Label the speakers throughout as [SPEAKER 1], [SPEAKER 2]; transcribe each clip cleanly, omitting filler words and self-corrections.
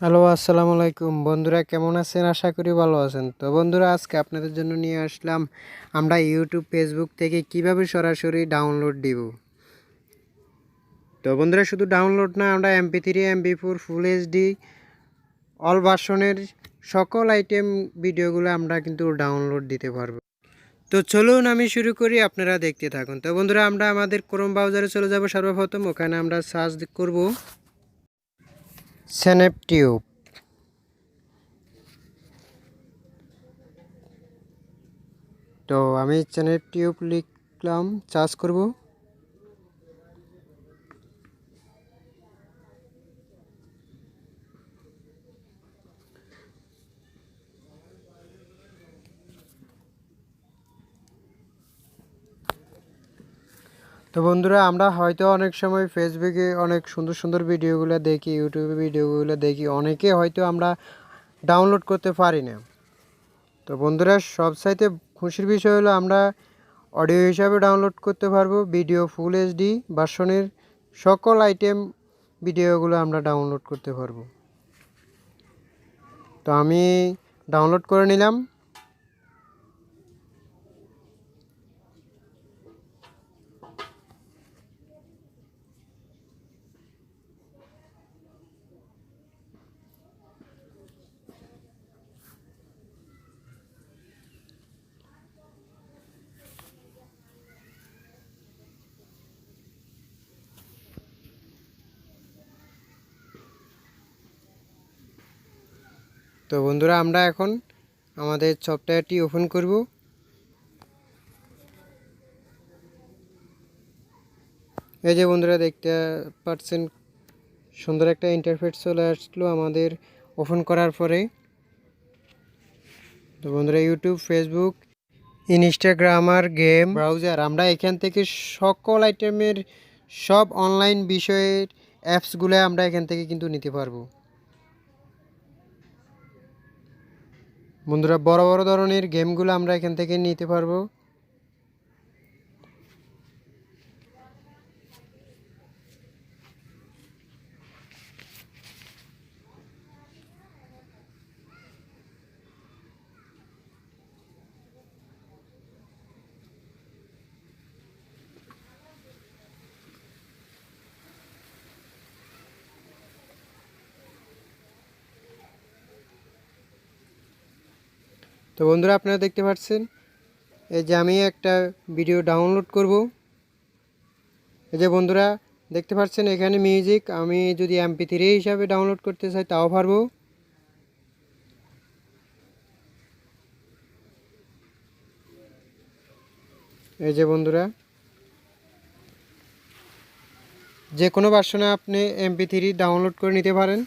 [SPEAKER 1] Hello, আসসালামু আলাইকুম বন্ধুরা, কেমন আছেন? আশা করি ভালো আছেন। তো বন্ধুরা, আজকে আপনাদের জন্য নিয়ে আসলাম আমরা ইউটিউব ফেসবুক থেকে কিভাবে সরাসরি ডাউনলোড দিব। তো বন্ধুরা, শুধু ডাউনলোড না, আমরা MP3 MP4 full HD all ভার্সনের সকল আইটেম ভিডিওগুলো আমরা কিন্তু ডাউনলোড দিতে পারবো। তো চলুন আমি শুরু করি, আপনারা দেখতে থাকুন। তো বন্ধুরা, আমরা আমাদের ক্রোম ব্রাউজারে চলে যাব। সর্বপ্রথম ওখানে আমরা সার্চ করব স্ন্যাপটিউব। তো আমি চ্যানেল টিউব লিখলাম, চার্জ করব। তো বন্ধুরা, আমরা হয়তো অনেক সময় ফেসবুকে অনেক সুন্দর সুন্দর ভিডিওগুলো দেখি, ইউটিউবে ভিডিওগুলো দেখি, অনেকে হয়তো আমরা ডাউনলোড করতে পারি না। তো বন্ধুরা, সবচাইতে খুশির বিষয় হলো আমরা অডিও হিসাবে ডাউনলোড করতে পারবো। ভিডিও ফুল এইচডি ভার্সনের সকল আইটেম ভিডিওগুলো আমরা ডাউনলোড করতে পারবো। তো আমি ডাউনলোড করে নিলাম। তো বন্ধুরা, আমরা এখন আমাদের সফটওয়্যারটি ওপেন করব। এই যে বন্ধুরা, দেখতে পাচ্ছেন সুন্দর একটা ইন্টারফেস চলে আসলো আমাদের ওপেন করার পরে। তো বন্ধুরা, ইউটিউব, ফেসবুক, ইনস্টাগ্রাম আর গেম ব্রাউজার, আমরা এখান থেকে সকল আইটেমের সব অনলাইন বিষয়ের অ্যাপসগুলো আমরা এখান থেকে কিন্তু নিতে পারবো। বন্ধুরা, বড় বড় ধরনের গেমগুলো আমরা এখান থেকে নিতে পারবো। তো বন্ধুরা, আপনারা দেখতে পাচ্ছেন এই যে আমি একটা ভিডিও ডাউনলোড করব। এই যে বন্ধুরা, দেখতে পাচ্ছেন এখানে মিউজিক, আমি যদি MP3 হিসাবে ডাউনলোড করতে চাই তাও পারবো। এই যে বন্ধুরা, যে কোনো ভার্সনে আপনি MP3 ডাউনলোড করে নিতে পারেন।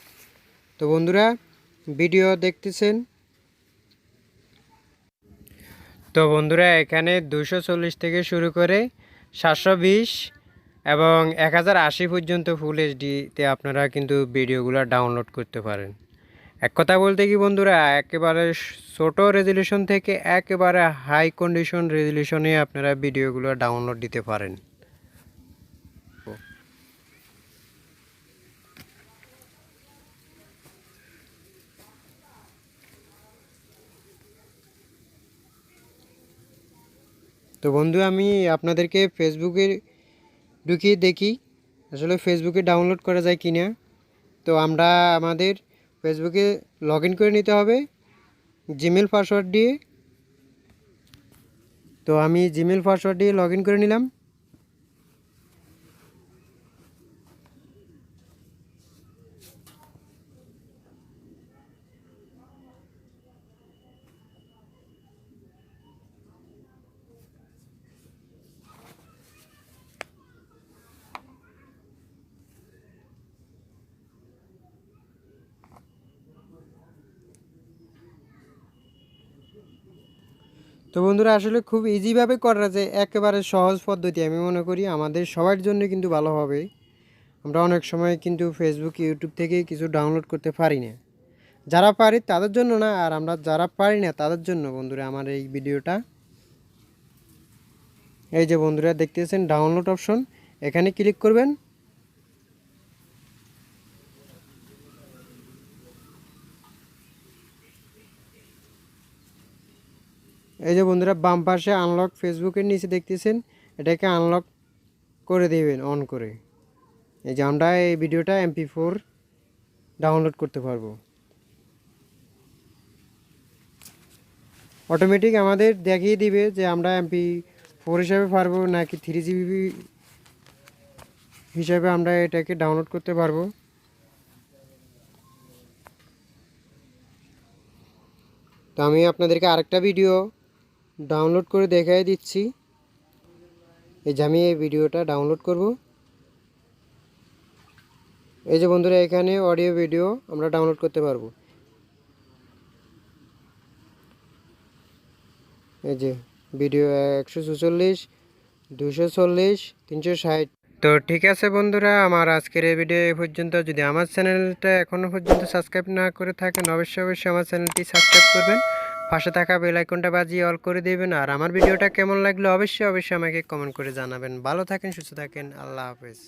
[SPEAKER 1] তো বন্ধুরা, ভিডিও দেখতেছেন। তো বন্ধুরা, এখানে 240 থেকে শুরু করে 720 এবং 1080 পর্যন্ত ফুল এইচডিতে আপনারা কিন্তু ভিডিওগুলো ডাউনলোড করতে পারেন। এক কথা বলতে কি বন্ধুরা, একেবারে ছোট রেজলিউশন থেকে একেবারে হাই কন্ডিশন রেজলিউশনে আপনারা ভিডিওগুলো ডাউনলোড দিতে পারেন। তো বন্ধু, আমি আপনাদেরকে ফেসবুকে ঢুকিয়ে দেখি আসলে ফেসবুকে ডাউনলোড করা যায় কি না। তো আমরা আমাদের ফেসবুকে লগ ইন করে নিতে হবে জিমেল পাসওয়ার্ড দিয়ে। তো আমি জিমেল পাসওয়ার্ড দিয়ে লগ ইন করে নিলাম। তো বন্ধুরা, আসলে খুব ইজিভাবে করা যায়, একেবারে সহজ পদ্ধতি। আমি মনে করি আমাদের সবার জন্য কিন্তু ভালো হবে। আমরা অনেক সময় কিন্তু ফেসবুক, ইউটিউব থেকে কিছু ডাউনলোড করতে পারি না। যারা পারি তাদের জন্য না, আর আমরা যারা পারি না তাদের জন্য বন্ধুরা আমার এই ভিডিওটা। এই যে বন্ধুরা, দেখতেছেন ডাউনলোড অপশন, এখানে ক্লিক করবেন। এই যে বন্ধুরা বাম পাশে আনলক ফেসবুকের নিচে দেখতেছেন, এটাকে আনলক করে দেবেন অন করে। এই যে আমরা এই ভিডিওটা MP4 ডাউনলোড করতে পারবো। অটোমেটিক আমাদের দেখিয়ে দিবে যে আমরা MP4 হিসাবে পারবো নাকি 3GB হিসাবে আমরা এটাকে ডাউনলোড করতে পারবো। তো আমি আপনাদেরকে আরেকটা ভিডিও ডাউনলোড করে দেখাই দিচ্ছি। এই যে আমি এই ভিডিওটা ডাউনলোড করব। এই যে বন্ধুরা এখানে অডিও ভিডিও আমরা ডাউনলোড করতে পারবো। এই যে ভিডিও 144, 240, 360। তো ঠিক আছে বন্ধুরা, আমার আজকের এই ভিডিও এই পর্যন্ত। যদি আমার চ্যানেলটা এখনও পর্যন্ত সাবস্ক্রাইব না করে থাকেন, অবশ্যই আমার চ্যানেলটি সাবস্ক্রাইব করবেন, পাশে থাকা বেল আইকনটা বাজিয়ে অল করে দেবেন। আর আমার ভিডিওটা কেমন লাগলো অবশ্যই আমাকে কমেন্ট করে জানাবেন। ভালো থাকেন, সুস্থ থাকেন, আল্লাহ হাফেজ।